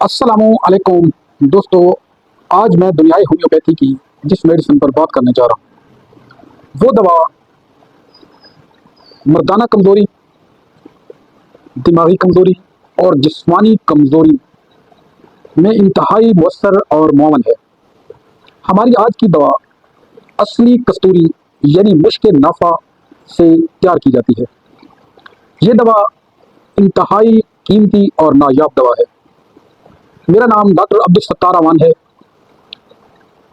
अस्सलामु अलैकुम दोस्तों। आज मैं दुनियाई होम्योपैथी की जिस मेडिसिन पर बात करने जा रहा हूँ वो दवा मर्दाना कमज़ोरी, दिमागी कमज़ोरी और जिस्मानी कमज़ोरी में इंतहाई मौसर और मुआवन है। हमारी आज की दवा असली कस्तूरी यानी मुश्क नाफा से तैयार की जाती है। ये दवा इंतहाई कीमती और नायाब दवा है। मेरा नाम डॉक्टर अब्दुल सत्तार अमान है।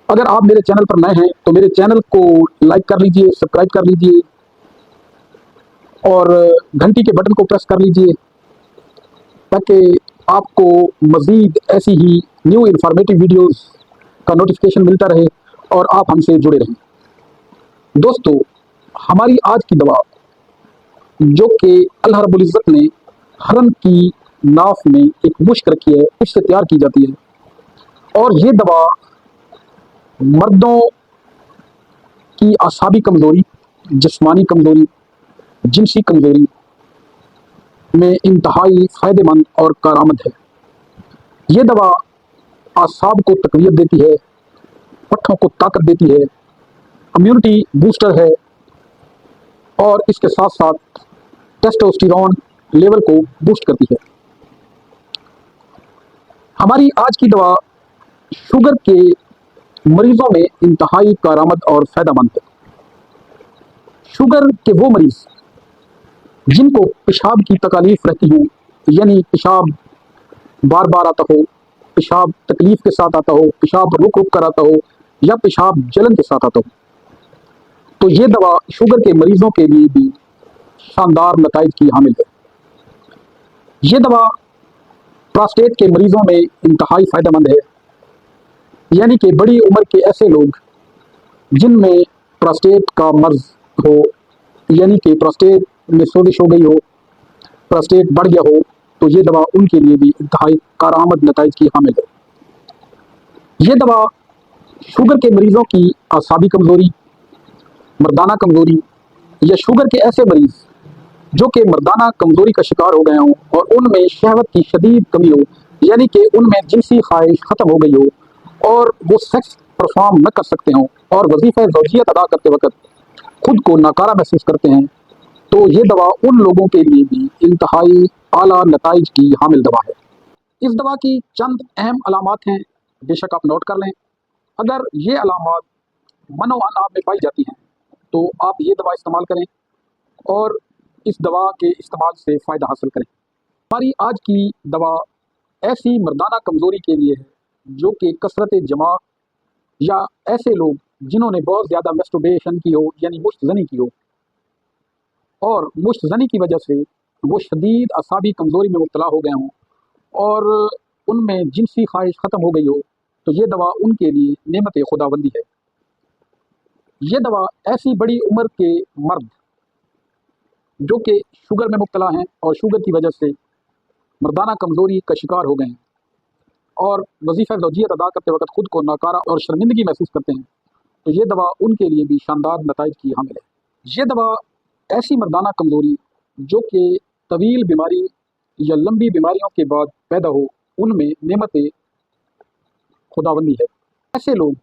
अगर आप मेरे चैनल पर नए हैं तो मेरे चैनल को लाइक कर लीजिए, सब्सक्राइब कर लीजिए और घंटी के बटन को प्रेस कर लीजिए ताकि आपको मज़ीद ऐसी ही न्यू इन्फॉर्मेटिव वीडियोस का नोटिफिकेशन मिलता रहे और आप हमसे जुड़े रहें। दोस्तों, हमारी आज की दवा जो कि अल्लाह रब्बुल इज़्ज़त ने हरम की नाफ में एक मुश्क रखी है उससे तैयार की जाती है और ये दवा मर्दों की असाबी कमज़ोरी, जिस्मानी कमज़ोरी, जिनसी कमज़ोरी में इंतहाई फ़ायदेमंद और कारआमद है। ये दवा आसाब को तक़वियत देती है, पट्ठों को ताकत देती है, इम्यूनिटी बूस्टर है और इसके साथ साथ टेस्टोस्टेरोन लेवल को बूस्ट करती है। हमारी आज की दवा शुगर के मरीजों में इंतहाई कारआमद और फ़ायदेमंद है। शुगर के वो मरीज़ जिनको पेशाब की तकलीफ़ रहती हो, यानी पेशाब बार बार आता हो, पेशाब तकलीफ के साथ आता हो, पेशाब रुक रुक कर आता हो या पेशाब जलन के साथ आता हो, तो ये दवा शुगर के मरीजों के लिए भी शानदार नताइज की हामिल है। ये दवा प्रोस्टेट के मरीजों में इंतहाई फ़ायदेमंद है, यानी कि बड़ी उम्र के ऐसे लोग जिनमें प्रोस्टेट का मर्ज हो, यानी कि प्रोस्टेट में सोजिश हो गई हो, प्रोस्टेट बढ़ गया हो, तो ये दवा उनके लिए भी इंतहाई कारआमद नताइज की हामिल है। ये दवा शुगर के मरीजों की असाबी कमज़ोरी, मर्दाना कमज़ोरी या शुगर के ऐसे मरीज जो कि मर्दाना कमज़ोरी का शिकार हो गए हों और उनमें शहवत की शदीद कमी हो, यानी कि उनमें जिनसी ख्वाहिश ख़त्म हो गई हो और वो सेक्स परफॉर्म न कर सकते हों और वजीफ़ा ज़ौजियत अदा करते वक्त खुद को नाकारा महसूस करते हैं, तो ये दवा उन लोगों के लिए भी इंतहाई आला नताइज की हामिल दवा है। इस दवा की चंद अहम अलामात हैं, बेशक आप नोट कर लें। अगर ये अलामात मनोअन आप में पाई जाती हैं तो आप ये दवा इस्तेमाल करें और इस दवा के इस्तेमाल से फ़ायदा हासिल करें। हमारी आज की दवा ऐसी मर्दाना कमज़ोरी के लिए है जो कि कसरत जमा या ऐसे लोग जिन्होंने बहुत ज़्यादा मैस्टरबेशन की हो, यानी मुश्तज़नी की हो और मुश्तज़नी की वजह से वो शदीद असाबी कमज़ोरी में मुब्तला हो गए हों और उनमें जिनसी ख्वाहिश ख़त्म हो गई हो, तो ये दवा उनके लिए नेमत खुदाबंदी है। ये दवा ऐसी बड़ी उम्र के मर्द जो कि शुगर में मुब्तला हैं और शुगर की वजह से मर्दाना कमज़ोरी का शिकार हो गए हैं और वजीफ़ा ज़ौजियत अदा करते वक्त खुद को नाकारा और शर्मिंदगी महसूस करते हैं, तो ये दवा उनके लिए भी शानदार नताइज की हामिल है। ये दवा ऐसी मर्दाना कमज़ोरी जो कि तवील बीमारी या लंबी बीमारियों के बाद पैदा हो, उनमें नेमत खुदाबंदी है। ऐसे लोग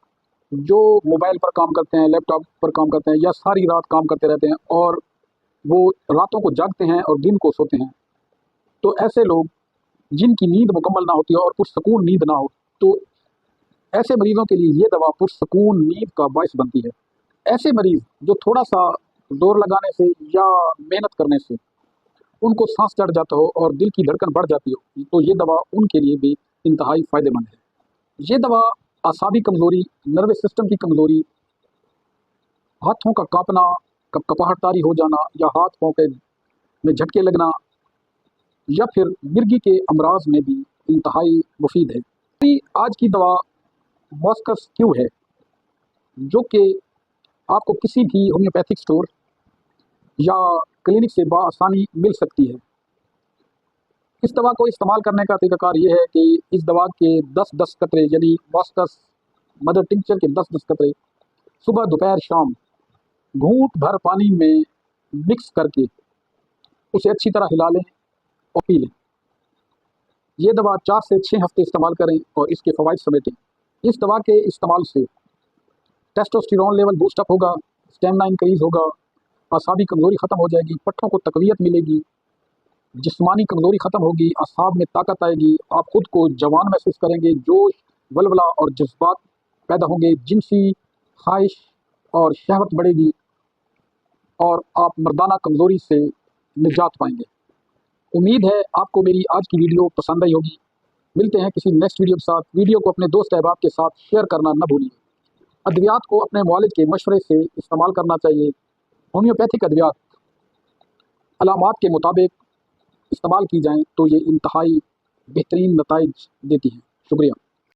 जो मोबाइल पर काम करते हैं, लैपटॉप पर काम करते हैं या सारी रात काम करते रहते हैं और वो रातों को जागते हैं और दिन को सोते हैं, तो ऐसे लोग जिनकी नींद मुकम्मल ना होती हो और पुरसकून नींद ना हो, तो ऐसे मरीजों के लिए ये दवा पुरसकून नींद का बायस बनती है। ऐसे मरीज जो थोड़ा सा जोर लगाने से या मेहनत करने से उनको सांस चढ़ जाता हो और दिल की धड़कन बढ़ जाती हो, तो ये दवा उनके लिए भी इंतहाई फ़ायदेमंद है। ये दवा असाबी कमज़ोरी, नर्वस सिस्टम की कमज़ोरी, हाथों का कांपना, कपकपाहटतारी हो जाना या हाथ पाँव के में झटके लगना या फिर मिर्गी के अमराज में भी इंतहाई मुफीद है। आज की दवा मॉस्कस क्यू है जो कि आपको किसी भी होम्योपैथिक स्टोर या क्लिनिक से बआसानी मिल सकती है। इस दवा को इस्तेमाल करने का तरीक़ाकार ये है कि इस दवा के 10-10 कतरे यानी मॉस्कस मदर टिंक्चर के 10-10 कतरे सुबह, दोपहर, शाम घूंट भर पानी में मिक्स करके उसे अच्छी तरह हिला लें और पी लें। ये दवा 4 से 6 हफ्ते इस्तेमाल करें और इसके फ़वाइद समेटें। इस दवा के इस्तेमाल से टेस्टोस्टेरोन लेवल बूस्टअप होगा, स्टेमिना इंक्रीज़ होगा, आसाबी कमज़ोरी ख़त्म हो जाएगी, पट्ठों को तक़वियत मिलेगी, जिस्मानी कमज़ोरी ख़त्म होगी, असाब में ताकत आएगी, आप खुद को जवान महसूस करेंगे, जोश, वलवला और जज्बात पैदा होंगे, जिनसी ख्वाहिश और शहवत बढ़ेगी और आप मर्दाना कमज़ोरी से निजात पाएंगे। उम्मीद है आपको मेरी आज की वीडियो पसंद आई होगी। मिलते हैं किसी नेक्स्ट वीडियो के साथ। वीडियो को अपने दोस्त अहबाब के साथ शेयर करना न भूलिए। अद्वियात को अपने मुआलिज के मशवरे से इस्तेमाल करना चाहिए। होम्योपैथिक अद्वियात अलामात के मुताबिक इस्तेमाल की जाएँ तो ये इंतहाई बेहतरीन नताइज देती हैं। शुक्रिया।